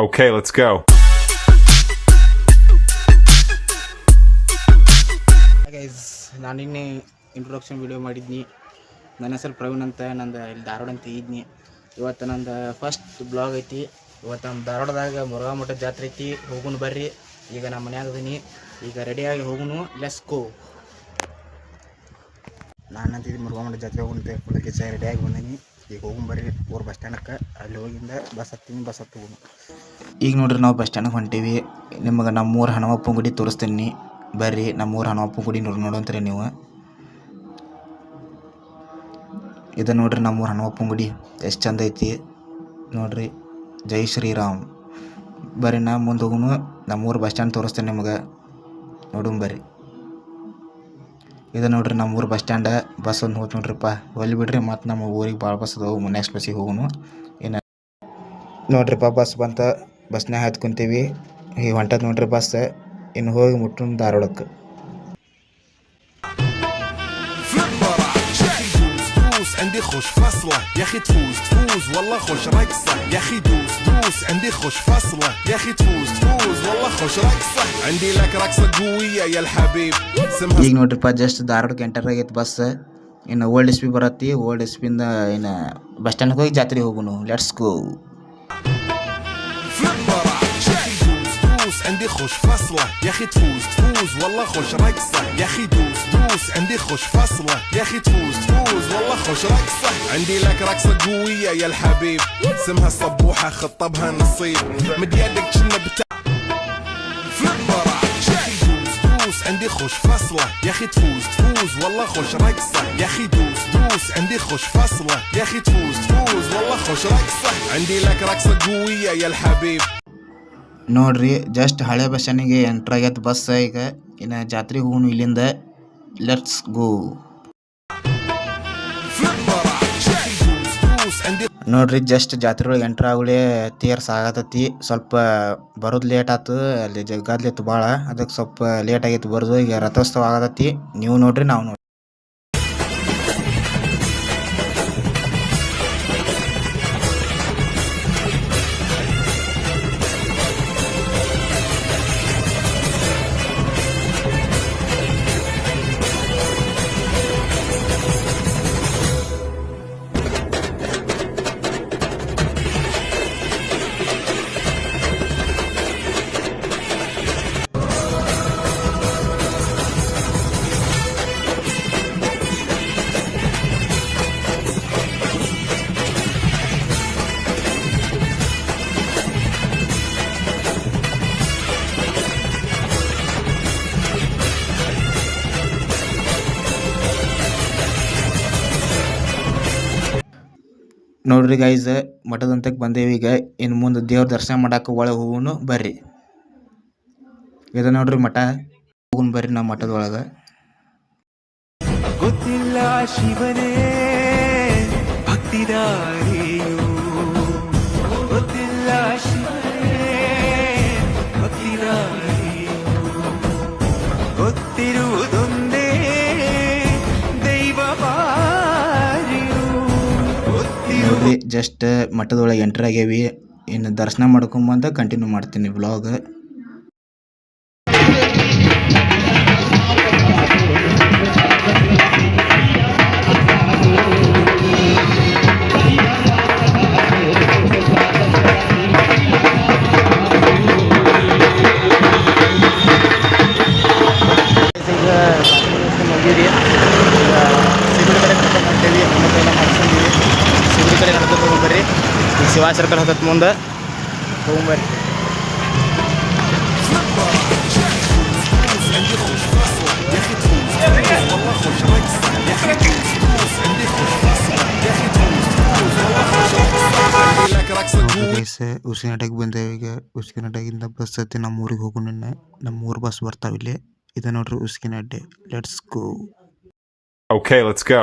Okay, let's go. Guys, ನಾನು ನಿನ್ನೆ introduction video ಮಾಡಿದ್ನಿ. ನನ್ನ ಹೆಸರು ಪ್ರವೀಣ್ ಅಂತ, ನಂದು ಇಲ್ಲಿ ಧಾರವಾಡ ಅಂತ ಇದ್ನಿ. ಇವತ್ತು ನಂದು ಫಸ್ಟ್ ಬ್ಲಾಗ್ ಐತಿ. ಇವತ್ತು ನಮ್ಮ ಧಾರವಾಡದಾಗ ಮುರುಘಾ ಮಠದ ಜಾತ್ರೆ ಐತಿ. ಹೋಗುನು ಬರ್ರಿ. ಈಗ ನಮ್ಮ ಮನ್ಯಾಗ ಅದೀನಿ. ಈಗ ರೆಡಿಯಾಗಿ ಹೋಗುನು. Let's go. ನಾನು ಅಂತಿದ್ದು ಮುರುಘಾ ಮಠದ ಜಾತ್ರೆ ಹೋಗುಂತೆ ಕುಳಕ್ಕೆ ರೆಡಿಯಾಗಿ ಬಂದೀನಿ. ಈಗ ಹೋಗುನ್ ಬರ್ರಿ ಊರು ಬಸ್ ಸ್ಟ್ಯಾಂಡಕ್ಕೆ. ಅಲ್ಲಿ ಹೋಗಿಂದ ಬಸ್ ಹತ್ತೀನಿ, ಬಸ್ ಹತ್ತು ಹೋಗುನು. ಈಗ ನೋಡ್ರಿ ನಾವು ಬಸ್ ಸ್ಟ್ಯಾಂಡ್ಗೆ ಹೊಂಟೀವಿ. ನಿಮಗೆ ನಮ್ಮೂರು ಹನುಮಪ್ಪನ ಗುಡಿ ತೋರಿಸ್ತೀನಿ ಬರ್ರಿ. ನಮ್ಮೂರು ಹನುಮಪ್ಪನ ಗುಡಿ ನೋಡಂತ್ರಿ ನೀವು. ಇದು ನೋಡ್ರಿ ನಮ್ಮೂರು ಹನುಮಪ್ಪನ ಗುಡಿ ಎಷ್ಟು ಚಂದ ಐತಿ ನೋಡ್ರಿ. ಜೈ ಶ್ರೀರಾಮ್. ಬರ್ರಿ ನಾ ಮುಂದೆ ಹೋಗುನು. ನಮ್ಮೂರು ಬಸ್ ಸ್ಟ್ಯಾಂಡ್ ತೋರಿಸ್ತೇನೆ ನಿಮಗೆ, ನೋಡುನ್ ಬರ್ರಿ. ಇದು ನೋಡ್ರಿ ನಮ್ಮೂರು ಬಸ್ ಸ್ಟ್ಯಾಂಡ. ಬಸ್ ಒಂದು ಹೋಗ್ತು ನೋಡ್ರಿಪ್ಪ, ಒಲ್ಲಿ ಬಿಡ್ರಿ. ಮತ್ತು ನಮ್ಮ ಊರಿಗೆ ಭಾಳ ಬಸ್ ಅದಾವು. ನೆಕ್ಸ್ಟ್ ಬಸ್ಸಿಗೆ ಹೋಗುನು. ಇನ್ನು ನೋಡ್ರಿಪ್ಪ ಬಸ್ ಬಂತ. ಬಸ್ನಾಗ ಹತ್ಕೊಂತೀವಿ. ಈಗ ಹೊಂಟದ ನೋಡ್ರಿ ಬಸ್. ಇನ್ನು ಹೋಗಿ ಮುಟ್ಟು ಧಾರವಾಡಕ್ಕೆ. عندي خوش فصلة يا اخي تفوز والله خوش رقصة يا اخي دوس عندي خوش فصلة يا اخي تفوز والله خوش رقصة عندي لك رقصة قوية يا الحبيب. ಈಗ ನೋಡ್ರಿಪ್ಪ ಜಸ್ಟ್ ಧಾರವಾಡಕ್ಕೆ ಎಂಟರ್ ಆಗೈತೆ ಬಸ್. ಇನ್ನು ಓಲ್ಡ್ ಎಸ್ ಪಿ ಬರತ್ತಿ. ಓಲ್ಡ್ ಎಸ್ ಪಿಯಿಂದ ಇನ್ನು ಬಸ್ ಸ್ಟ್ಯಾಂಡ್ಗೆ ಹೋಗಿ ಜಾತ್ರೆಗೆ ಹೋಗುನು. Let's go. عندي خوش فصلة يا اخي تفوز والله خوش رقصة يا اخي دوس عندي خوش فصلة يا اخي تفوز والله خوش رقصة عندي لك رقصة قوية يا الحبيب اسمها الصبوحة خطبها نصيب مد يدك كنا فلبرة يا اخي دوس عندي خوش فصلة يا اخي تفوز والله خوش رقصة يا اخي دوس عندي خوش فصلة يا اخي تفوز والله خوش رقصة عندي لك رقصة قوية يا الحبيب. ನೋಡ್ರಿ ಜಸ್ಟ್ ಹಳೆ ಬಸ್ ಸ್ಟ್ಯಾಂಡಿಗೆ ಎಂಟ್ರ್ ಆಗೈತೆ ಬಸ್. ಈಗ ಇನ್ನು ಜಾತ್ರೆಗೆ ಹೋಗುನು ಇಲ್ಲಿಂದ. Let's go. ನೋಡ್ರಿ ಜಸ್ಟ್ ಜಾತ್ರೆ ಒಳಗೆ ಎಂಟ್ರ್ ಆಗುಲೇ ತೇರ್ ಸಾಗತೈತಿ. ಸ್ವಲ್ಪ ಬರೋದು ಲೇಟ್ ಆಯ್ತು. ಅಲ್ಲಿ ಗದ್ಲಿತ್ತು ಭಾಳ, ಅದಕ್ಕೆ ಸ್ವಲ್ಪ ಲೇಟ್ ಆಗೈತಿ ಬರೋದು. ಈಗ ರಥೋತ್ಸವ ಆಗತೈತಿ. ನೀವು ನೋಡ್ರಿ, ನಾವು ನೋಡ್ರಿ. ನೋಡ್ರಿ ಗೈಸ್, ಮಠದಂತಕ್ಕೆ ಬಂದೇವಿ. ಈಗ ಇನ್ನು ಮುಂದೆ ದೇವ್ರ ದರ್ಶನ ಮಾಡಕ್ಕೆ ಒಳಗೆ ಹೋಗುನು ಬರ್ರಿ. ಇದು ನೋಡ್ರಿ ಮಠ. ಹೋಗುನ್ ಬರ್ರಿ ನಾವು ಮಠದೊಳಗೆ. ಗೊತ್ತಿಲ್ಲ ಶಿವನೇ ಭಕ್ತಿದಾರಿಯು, ಗೊತ್ತಿಲ್ಲ ಶಿವನೇ ಭಕ್ತಿದಾರಿಯು, ಗೊತ್ತಿರುವುದೊಂದೇ ದೈವ ಬಾರಿಯು. ನೋಡ್ರಿ ಜಸ್ಟ್ ಮಠದೊಳಗೆ ಎಂಟ್ರ್ ಆಗ್ಯಾವಿ. ಇನ್ನು ದರ್ಶನ ಮಾಡ್ಕೊಂಬಂದ ಕಂಟಿನ್ಯೂ ಮಾಡ್ತೀನಿ ವ್ಲಾಗ್. ಶಿವ ಸರ್ಕಲ್ ಹತ್ತತ್ ಮುಂದೆ ಹೋಗ್ಬರ್ರಿ. ಉಸಿನಟಕ್ಕೆ ಬಂದೇವೆ. ಈಗ ಉಸ್ಕಿನಡ್ಡೆಗಿಂದ ಬಸ್ ಹತ್ತಿ ನಮ್ಮ ಊರಿಗೆ ಹೋಗು. ನಮ್ಮ ಊರು ಬಸ್ ಬರ್ತಾವ ಇಲ್ಲಿ. ಇದು ನೋಡ್ರಿ ಉಸ್ಕಿನಡ್ಡೆ. Let's go. Okay, let's go.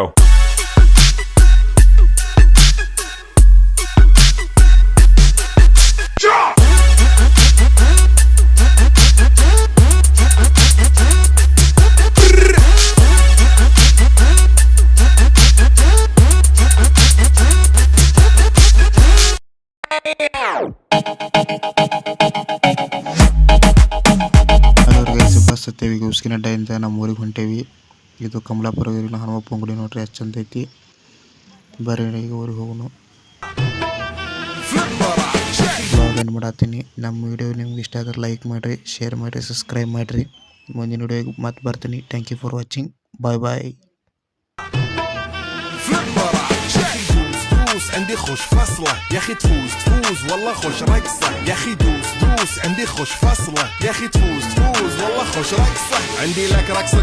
ಉಸ್ಕಿನಡ್ಡೆಯಿಂದ ನಮ್ಮ ಊರಿಗೆ ಹೊಂಟೇವಿ. ಇದು ಕಮಲಾಪುರ ಊರಿನ ಹನುಮಪ್ಪನ ಗುಡಿ ನೋಡ್ರಿ, ಎಷ್ಟು ಚಂದ ಐತಿ. ಬರ್ರಿ ಈಗ ಊರಿಗೆ ಹೋಗೋಣ. ಬ್ಲಾಗ್ ಏನು ಮಾಡತ್ತೀನಿ. ನಮ್ಮ ವಿಡಿಯೋ ನಿಮ್ಗೆ ಇಷ್ಟ ಆದ್ರೆ ಲೈಕ್ ಮಾಡಿರಿ, ಶೇರ್ ಮಾಡಿರಿ, ಸಬ್ಸ್ಕ್ರೈಬ್ ಮಾಡಿರಿ. ಮುಂದಿನ ವಿಡಿಯೋಗೆ ಮತ್ತೆ ಬರ್ತೀನಿ. Thank you for watching. Bye bye. عندي خوش فصلة يا اخي تفوز والله خوش رقصة يا اخي دوس عندي خوش فصلة يا اخي تفوز والله خوش رقصة عندي لك رقصة